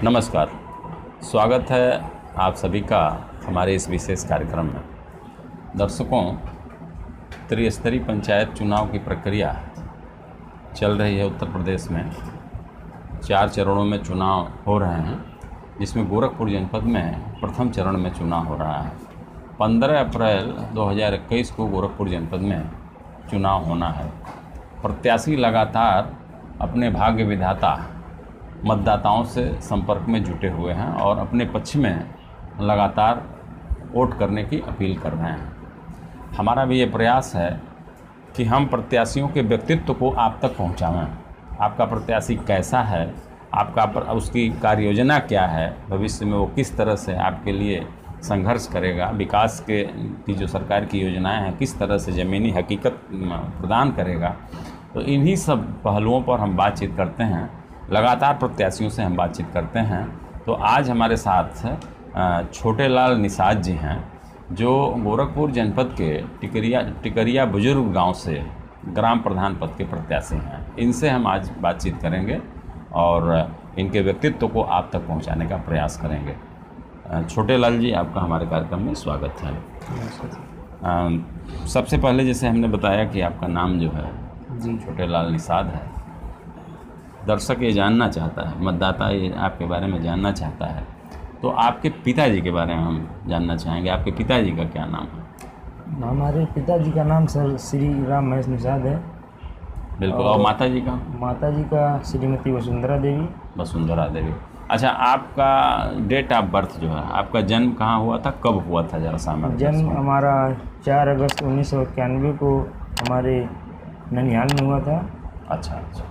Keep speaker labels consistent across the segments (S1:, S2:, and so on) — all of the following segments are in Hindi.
S1: नमस्कार, स्वागत है आप सभी का हमारे इस विशेष कार्यक्रम में। दर्शकों, त्रिस्तरीय पंचायत चुनाव की प्रक्रिया चल रही है उत्तर प्रदेश में। 4 चरणों में चुनाव हो रहे हैं, जिसमें गोरखपुर जनपद में प्रथम चरण में चुनाव हो रहा है। 15 अप्रैल 2021 को गोरखपुर जनपद में चुनाव होना है। प्रत्याशी लगातार अपने भाग्य विधाता मतदाताओं से संपर्क में जुटे हुए हैं और अपने पक्ष में लगातार वोट करने की अपील कर रहे हैं। हमारा भी ये प्रयास है कि हम प्रत्याशियों के व्यक्तित्व को आप तक पहुंचाएं। आपका प्रत्याशी कैसा है, उसकी कार्य योजना क्या है, भविष्य में वो किस तरह से आपके लिए संघर्ष करेगा, विकास की जो सरकार की योजनाएं हैं किस तरह से ज़मीनी हकीकत प्रदान करेगा। तो इन्हीं सब पहलुओं पर हम बातचीत करते हैं। लगातार प्रत्याशियों से हम बातचीत करते हैं। तो आज हमारे साथ छोटे लाल निषाद जी हैं, जो गोरखपुर जनपद के टिकरिया बुजुर्ग गांव से ग्राम प्रधान पद के प्रत्याशी हैं। इनसे हम आज बातचीत करेंगे और इनके व्यक्तित्व को आप तक पहुंचाने का प्रयास करेंगे। छोटे लाल जी, आपका हमारे कार्यक्रम में स्वागत है। सबसे पहले जैसे हमने बताया कि आपका नाम जो है
S2: जी
S1: छोटे लाल निषाद है। दर्शक ये जानना चाहता है, मतदाता ये आपके बारे में जानना चाहता है, तो आपके पिताजी के बारे में हम जानना चाहेंगे। आपके पिताजी का क्या नाम है?
S2: हमारे पिताजी का नाम सर श्री राम महेश निषाद है।
S1: बिल्कुल। और माताजी का?
S2: माताजी का श्रीमती वसुंधरा देवी।
S1: वसुंधरा देवी। अच्छा, आपका डेट ऑफ बर्थ जो है, आपका जन्म कहाँ हुआ था, कब हुआ था, जरा सामने?
S2: जन्म हमारा 4 अगस्त 1991 को हमारे ननिहाल में हुआ था।
S1: अच्छा अच्छा।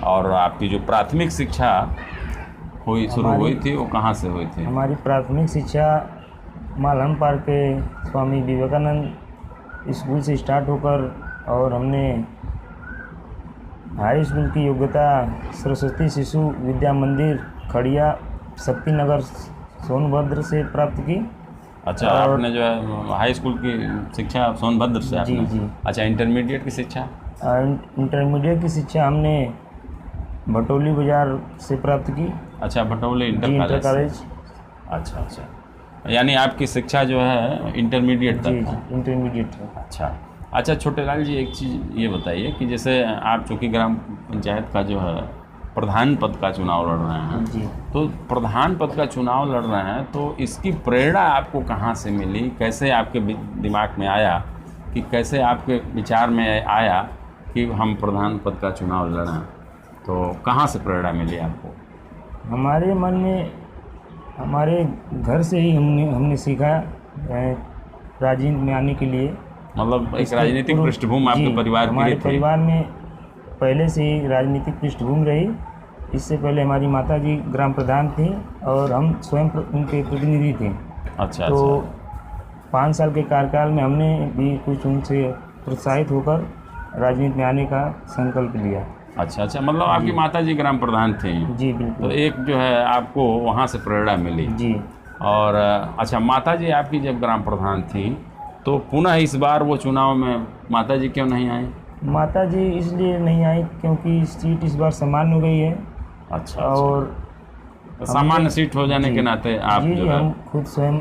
S1: और आपकी जो प्राथमिक शिक्षा शुरू हुई थी वो कहाँ से हुई थी?
S2: हमारी प्राथमिक शिक्षा मालहम पार्क के स्वामी विवेकानंद स्कूल से स्टार्ट होकर और हमने हाई स्कूल की योग्यता सरस्वती शिशु विद्या मंदिर खड़िया शक्ति नगर सोनभद्र से प्राप्त की।
S1: अच्छा, आपने जो है हाई स्कूल की शिक्षा सोनभद्र से आपने?
S2: जी।
S1: अच्छा, इंटरमीडिएट की शिक्षा?
S2: इंटरमीडिएट की शिक्षा हमने भटोली बाजार से प्राप्त की।
S1: अच्छा, भटोली इंटर कॉलेज। अच्छा अच्छा, यानी आपकी शिक्षा जो है इंटरमीडिएट तक है?
S2: इंटरमीडिएट है।
S1: अच्छा अच्छा। छोटे लाल जी, एक चीज़ ये बताइए कि जैसे आप चूँकि ग्राम पंचायत का जो है प्रधान पद का चुनाव लड़ रहे हैं
S2: जी,
S1: तो प्रधान पद का चुनाव लड़ रहे हैं, तो इसकी प्रेरणा आपको कहाँ से मिली? कैसे आपके दिमाग में आया, कि कैसे आपके विचार में आया कि हम प्रधान पद का चुनाव लड़ें? तो कहाँ से प्रेरणा मिली आपको?
S2: हमारे मन में हमारे घर से ही हमने सीखा राजनीति में आने के लिए।
S1: मतलब एक राजनीतिक पृष्ठभूमि आपके परिवार की?
S2: हमारे परिवार में पहले से ही राजनीतिक पृष्ठभूमि रही। इससे पहले हमारी माताजी ग्राम प्रधान थी और हम स्वयं उनके प्रतिनिधि थे।
S1: अच्छा।
S2: तो 5 साल के कार्यकाल में हमने भी कुछ उनसे प्रोत्साहित होकर राजनीति में आने का संकल्प लिया।
S1: अच्छा अच्छा, मतलब आपकी माताजी ग्राम प्रधान थी?
S2: जी बिल्कुल।
S1: तो एक जो है आपको वहाँ से प्रेरणा मिली?
S2: जी।
S1: और अच्छा, माताजी आपकी जब ग्राम प्रधान थी तो पुनः इस बार वो चुनाव में माताजी क्यों नहीं आई?
S2: माताजी इसलिए नहीं आई क्योंकि सीट इस बार सामान्य हो गई है।
S1: अच्छा।
S2: और
S1: सामान्य सीट हो जाने के नाते आप जो है
S2: हम खुद स्वयं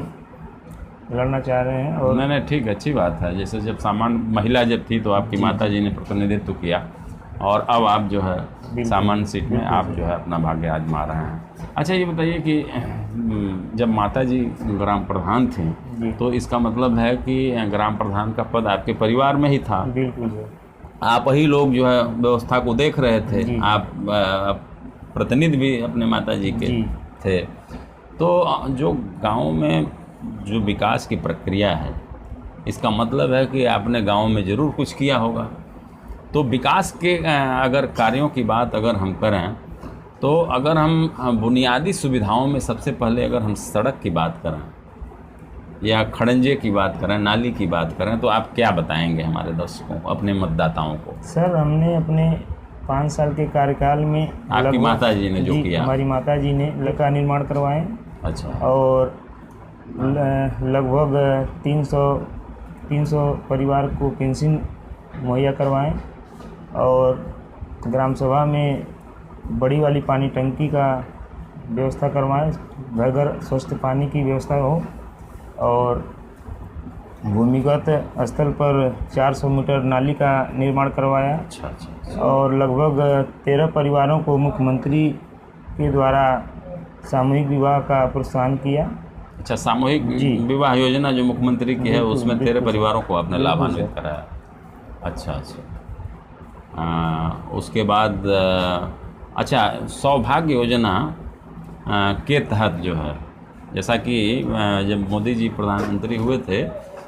S2: लड़ना चाह रहे हैं। और
S1: नहीं, ठीक, अच्छी बात है। जैसे जब सामान्य महिला जब थी तो आपकी माताजी ने प्रतिनिधित्व किया और अब आप जो है सामान्य सीट में आप जो है अपना भाग्य आजमा रहे हैं। अच्छा, ये बताइए कि जब माताजी ग्राम प्रधान थी तो इसका मतलब है कि ग्राम प्रधान का पद आपके परिवार में ही था?
S2: बिल्कुल।
S1: आप ही लोग जो है व्यवस्था को देख रहे थे, आप प्रतिनिधि भी अपने माताजी के थे। तो जो गांव में जो विकास की प्रक्रिया है, इसका मतलब है कि आपने गांव में ज़रूर कुछ किया होगा। तो विकास के अगर कार्यों की बात अगर हम करें, तो अगर हम बुनियादी सुविधाओं में सबसे पहले अगर हम सड़क की बात करें या खड़ंजे की बात करें, नाली की बात करें, तो आप क्या बताएंगे हमारे दर्शकों को, अपने मतदाताओं को?
S2: सर, हमने अपने 5 साल के कार्यकाल में
S1: आपकी माताजी ने जो किया?
S2: हमारी माताजी ने का निर्माण करवाए।
S1: अच्छा।
S2: और लगभग 300 परिवार को पेंशन मुहैया करवाएं और ग्राम सभा में बड़ी वाली पानी टंकी का व्यवस्था करवाएं, घर घर स्वच्छ पानी की व्यवस्था हो, और भूमिगत स्थल पर 400 मीटर नाली का निर्माण करवाया,
S1: अच्छा अच्छा।
S2: और लगभग 13 परिवारों को मुख्यमंत्री के द्वारा सामूहिक विवाह का प्रोत्साहन किया।
S1: अच्छा, सामूहिक
S2: जी।
S1: विवाह योजना जो मुख्यमंत्री की है
S2: बिल्कुल,
S1: उसमें 13
S2: बिल्कुल
S1: परिवारों को आपने
S2: बिल्कुल
S1: लाभान्वित
S2: सर।
S1: कराया। अच्छा अच्छा। उसके बाद अच्छा, सौभाग्य योजना के तहत जो है, जैसा कि जब मोदी जी प्रधानमंत्री हुए थे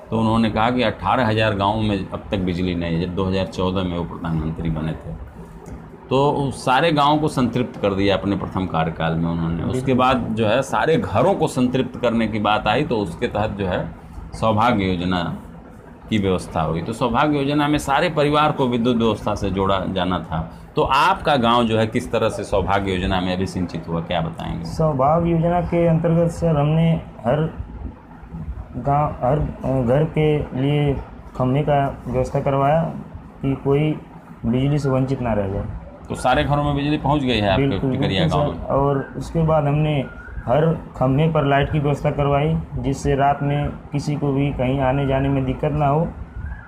S1: तो उन्होंने कहा कि 18,000 गाँव में अब तक बिजली नहीं है। जब 2014 में वो प्रधानमंत्री बने थे तो उस सारे गाँव को संतृप्त कर दिया अपने प्रथम कार्यकाल में उन्होंने। उसके बाद जो है सारे घरों को संतृप्त करने की बात आई तो उसके तहत जो है सौभाग्य योजना की व्यवस्था हुई। तो सौभाग्य योजना में सारे परिवार को विद्युत व्यवस्था से जोड़ा जाना था। तो आपका गांव जो है किस तरह से सौभाग्य योजना में अभी सिंचित हुआ, क्या बताएंगे?
S2: सौभाग्य योजना के अंतर्गत सर हमने हर घर के लिए खंभे का व्यवस्था करवाया कि कोई बिजली से वंचित ना रह जाए।
S1: तो सारे घरों में बिजली पहुंच गई है आपके
S2: बिल्कुल
S1: टिकरिया
S2: बिल्कुल
S1: गाँव
S2: सर।
S1: में?
S2: और उसके बाद हमने हर खंभे पर लाइट की व्यवस्था करवाई, जिससे रात में किसी को भी कहीं आने जाने में दिक्कत ना हो,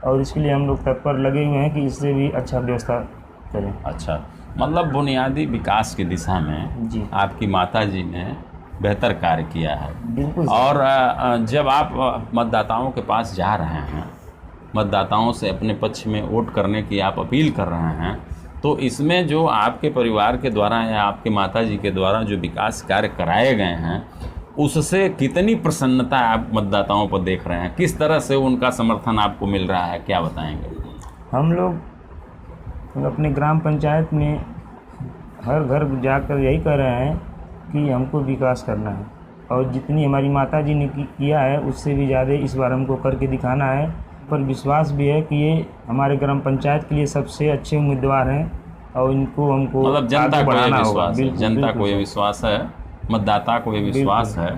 S2: और इसके लिए हम लोग तत्पर लगे हुए हैं कि इससे भी अच्छा व्यवस्था करें।
S1: अच्छा, मतलब बुनियादी विकास की दिशा में
S2: जी
S1: आपकी माता जी ने बेहतर कार्य किया है।
S2: बिल्कुल सर।
S1: और जब आप मतदाताओं के पास जा रहे हैं, मतदाताओं से अपने पक्ष में वोट करने की आप अपील कर रहे हैं, तो इसमें जो आपके परिवार के द्वारा या आपके माताजी के द्वारा जो विकास कार्य कराए गए हैं उससे कितनी प्रसन्नता आप मतदाताओं पर देख रहे हैं? किस तरह से उनका समर्थन आपको मिल रहा है, क्या बताएंगे?
S2: हम लोग अपने ग्राम पंचायत में हर घर जाकर यही कह रहे हैं कि हमको विकास करना है, और जितनी हमारी माताजी ने किया है उससे भी ज़्यादा इस बार हमको करके दिखाना है। पर विश्वास भी है कि ये हमारे ग्राम पंचायत के लिए सबसे अच्छे उम्मीदवार हैं, और इनको हमको
S1: मतलब जनता
S2: आगे
S1: को ये
S2: बढ़ाना होगा।
S1: विश्वास है,
S2: बिल्कुल,
S1: जनता
S2: बिल्कुल
S1: को ये
S2: सर।
S1: विश्वास है, मतदाता को ये विश्वास है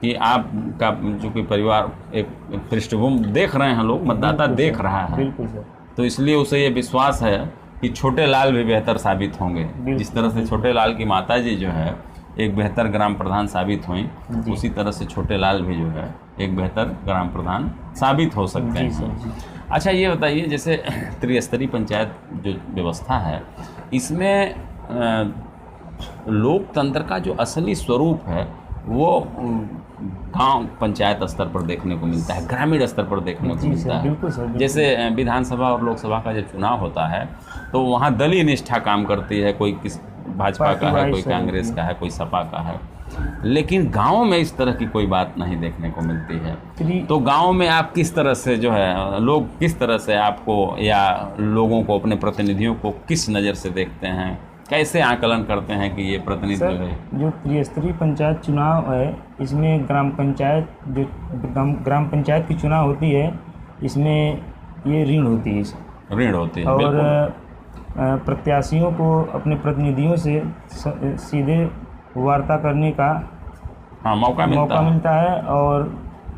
S1: कि आपका जो कि परिवार एक पृष्ठभूमि देख रहे हैं, लोग मतदाता
S2: बिल्कुल
S1: देख
S2: सर,
S1: रहा है,
S2: बिल्कुल सर।
S1: तो इसलिए उसे ये विश्वास है कि छोटे लाल भी बेहतर साबित होंगे। जिस तरह से छोटे लाल की माताजी जो है एक बेहतर ग्राम प्रधान साबित हुई, उसी तरह से छोटे लाल भी जो है एक बेहतर ग्राम प्रधान साबित हो सकते
S2: जी सर,
S1: हैं।
S2: जी।
S1: अच्छा, ये बताइए, जैसे त्रिस्तरीय पंचायत जो व्यवस्था है इसमें लोकतंत्र का जो असली स्वरूप है वो गांव पंचायत स्तर पर देखने को मिलता है, ग्रामीण स्तर पर देखने को
S2: जी
S1: मिलता
S2: सर,
S1: है।
S2: बिल्कुल सर, बिल्कुल।
S1: जैसे विधानसभा और लोकसभा का जब चुनाव होता है तो वहाँ दलीय निष्ठा काम करती है, कोई किस भाजपा का है, कोई कांग्रेस का है, कोई सपा का है, लेकिन गाँव में इस तरह की कोई बात नहीं देखने को मिलती है। तो गाँव में आप किस तरह से जो है, लोग किस तरह से आपको या लोगों को, अपने प्रतिनिधियों को किस नज़र से देखते हैं, कैसे आकलन करते हैं कि ये प्रतिनिधि जो
S2: सर,
S1: है?
S2: जो त्रिस्तरीय पंचायत चुनाव है इसमें ग्राम पंचायत की चुनाव होती है, इसमें ये ऋण होती है
S1: ऋण होती है,
S2: और
S1: बिल्कुल।
S2: प्रत्याशियों को अपने प्रतिनिधियों से सीधे वार्ता करने का
S1: हाँ, मौका
S2: मिलता है, और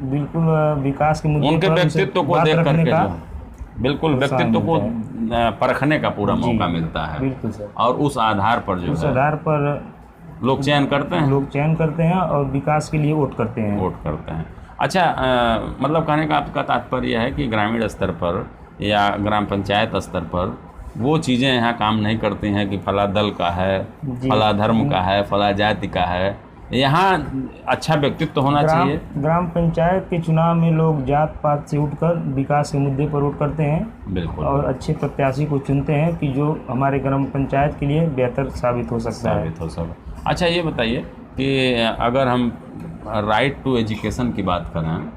S2: बिल्कुल विकास के मुद्दे
S1: उनके
S2: पर
S1: व्यक्तित्व को
S2: बात
S1: देख
S2: रखने
S1: करके
S2: का
S1: जो बिल्कुल व्यक्तित्व को परखने का पूरा
S2: जी,
S1: मौका मिलता है।
S2: बिल्कुल सर।
S1: और उस आधार पर जो
S2: उस
S1: है
S2: आधार पर
S1: लोग चयन करते हैं,
S2: लोग चयन करते हैं और विकास के लिए वोट करते हैं।
S1: वोट करते हैं। अच्छा, मतलब कहने का आपका तात्पर्य है कि ग्रामीण स्तर पर या ग्राम पंचायत स्तर पर वो चीज़ें यहाँ काम नहीं करती हैं कि फला दल का है,
S2: जी।
S1: फला धर्म का है, फला जाति का है। यहाँ अच्छा व्यक्तित्व होना चाहिए।
S2: ग्राम पंचायत के चुनाव में लोग जात पात से उठकर विकास के मुद्दे पर वोट करते हैं,
S1: बिल्कुल,
S2: और अच्छे प्रत्याशी को चुनते हैं कि जो हमारे ग्राम पंचायत के लिए बेहतर साबित हो सकता है।
S1: साबित हो सकता। अच्छा, ये बताइए कि अगर हम राइट टू एजुकेशन की बात करें,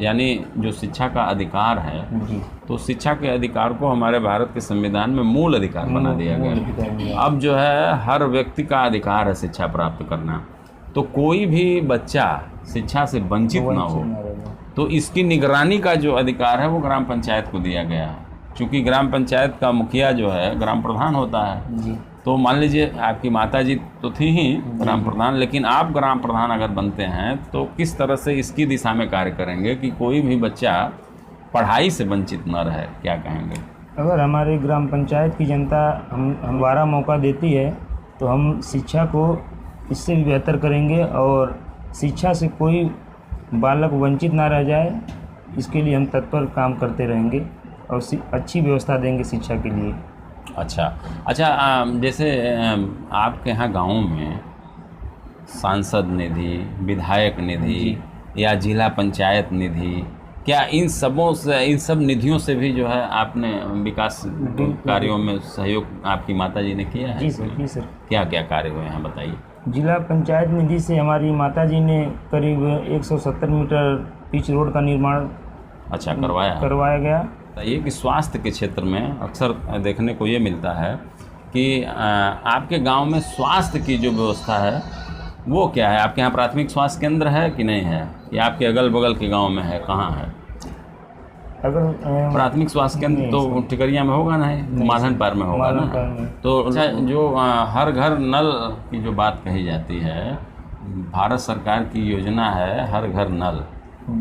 S1: यानी जो शिक्षा का अधिकार है,
S2: जी,
S1: तो शिक्षा के अधिकार को हमारे भारत के संविधान में मूल अधिकार बना दिया गया। अब जो है हर व्यक्ति का अधिकार है शिक्षा प्राप्त करना, तो कोई भी बच्चा शिक्षा से वंचित ना हो, तो इसकी निगरानी का जो अधिकार है वो ग्राम पंचायत को दिया गया है। क्योंकि ग्राम पंचायत का मुखिया जो है ग्राम प्रधान होता है।
S2: जी।
S1: तो मान लीजिए आपकी माताजी तो थी ही ग्राम प्रधान, लेकिन आप ग्राम प्रधान अगर बनते हैं तो किस तरह से इसकी दिशा में कार्य करेंगे कि कोई भी बच्चा पढ़ाई से वंचित न रहे, क्या कहेंगे?
S2: अगर हमारे ग्राम पंचायत की जनता हम दोबारा मौका देती है तो हम शिक्षा को इससे भी बेहतर करेंगे और शिक्षा से कोई बालक वंचित ना रह जाए, इसके लिए हम तत्पर काम करते रहेंगे और अच्छी व्यवस्था देंगे शिक्षा के लिए।
S1: अच्छा अच्छा, जैसे आपके यहाँ गाँव में सांसद निधि, विधायक निधि या जिला पंचायत निधि, क्या इन सब निधियों से भी जो है आपने विकास कार्यों में सहयोग आपकी माताजी ने किया है?
S2: जी सर, जी सर।
S1: क्या क्या कार्य हुए हैं बताइए।
S2: जिला पंचायत निधि से हमारी माताजी ने करीब 170 मीटर पिच रोड का निर्माण
S1: अच्छा करवाया
S2: गया।
S1: बताइए कि स्वास्थ्य के क्षेत्र में अक्सर देखने को ये मिलता है कि आपके गांव में स्वास्थ्य की जो व्यवस्था है वो क्या है? आपके यहाँ प्राथमिक स्वास्थ्य केंद्र है कि नहीं है, या आपके अगल बगल के गांव में है, कहाँ है?
S2: अगर
S1: प्राथमिक स्वास्थ्य केंद्र तो टिकरिया में होगा ना, माधन पार में होगा ना। तो अच्छा, जो हर घर नल की जो बात कही जाती है, भारत सरकार की योजना है हर घर नल,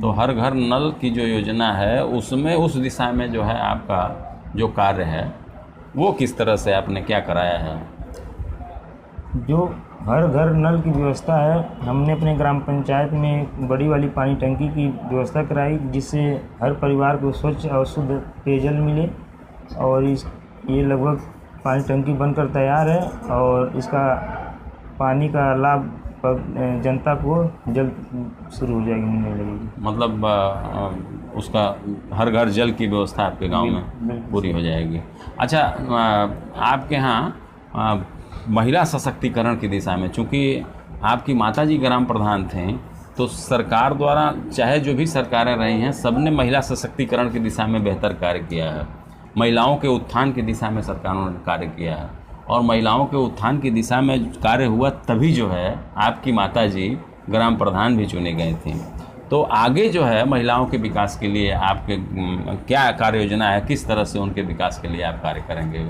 S1: तो हर घर नल की जो योजना है उसमें उस दिशा में जो है आपका जो कार्य है वो किस तरह से आपने क्या कराया है?
S2: जो हर घर नल की व्यवस्था है, हमने अपने ग्राम पंचायत में बड़ी वाली पानी टंकी की व्यवस्था कराई, जिससे हर परिवार को स्वच्छ और शुद्ध पेयजल मिले। और ये लगभग पानी टंकी बनकर तैयार है और इसका पानी का लाभ जनता को जल्द शुरू हो जाएगी, मिलने लगेगी।
S1: मतलब उसका हर घर जल की व्यवस्था आपके गांव में पूरी हो जाएगी। अच्छा, आपके यहाँ महिला सशक्तिकरण की दिशा में, चूँकि आपकी माताजी ग्राम प्रधान थे, तो सरकार द्वारा चाहे जो भी सरकारें रही हैं सबने महिला सशक्तिकरण की दिशा में बेहतर कार्य किया है, महिलाओं के उत्थान की दिशा में सरकारों ने कार्य किया है। और महिलाओं के उत्थान की दिशा में कार्य हुआ तभी जो है आपकी माताजी ग्राम प्रधान भी चुनी गई थी। तो आगे जो है महिलाओं के विकास के लिए आपके क्या कार्य योजना है, किस तरह से उनके विकास के लिए आप कार्य करेंगे?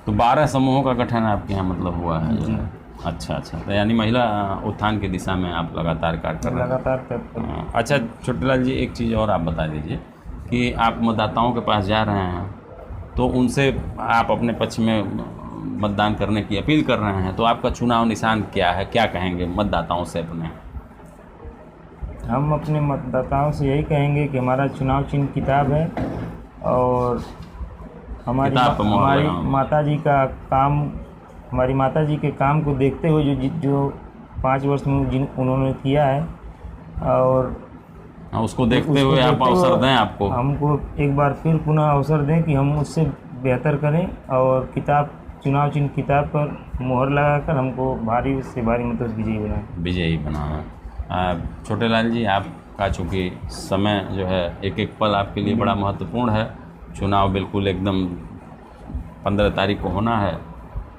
S1: तो 12 समूहों का गठन आपके यहाँ मतलब हुआ है जो है। अच्छा, तो यानी महिला उत्थान की दिशा में आप लगातार कार्य कर रहे हैं। अच्छा छोटेलाल जी, एक चीज़ और आप बता दीजिए कि आप मतदाताओं के पास जा रहे हैं तो उनसे आप अपने पक्ष में मतदान करने की अपील कर रहे हैं, तो आपका चुनाव निशान क्या है, क्या कहेंगे मतदाताओं से अपने?
S2: हम अपने मतदाताओं से यही कहेंगे कि हमारा चुनाव चिन्ह किताब है और हमारी माताजी का काम, हमारी माताजी के काम को देखते हुए जो 5 वर्ष में उन्होंने किया है, और
S1: उसको देखते हुए आप अवसर दें, आपको
S2: हमको एक बार फिर पुनः अवसर दें कि हम उससे बेहतर करें और चुनाव चिन्ह किताब पर मोहर लगाकर हमको भारी से भारी मतों से विजयी बनाना।
S1: छोटेलाल जी, आपका चूँकि समय जो है एक एक पल आपके लिए बड़ा महत्वपूर्ण है, चुनाव बिल्कुल एकदम 15 तारीख को होना है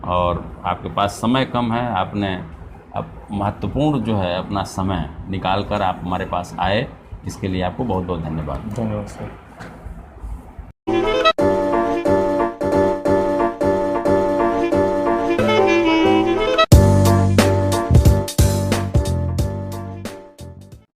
S1: और आपके पास समय कम है, आपने अब महत्वपूर्ण जो है अपना समय निकाल कर आप हमारे पास आए, इसके लिए आपको बहुत बहुत धन्यवाद।
S2: धन्यवाद सर।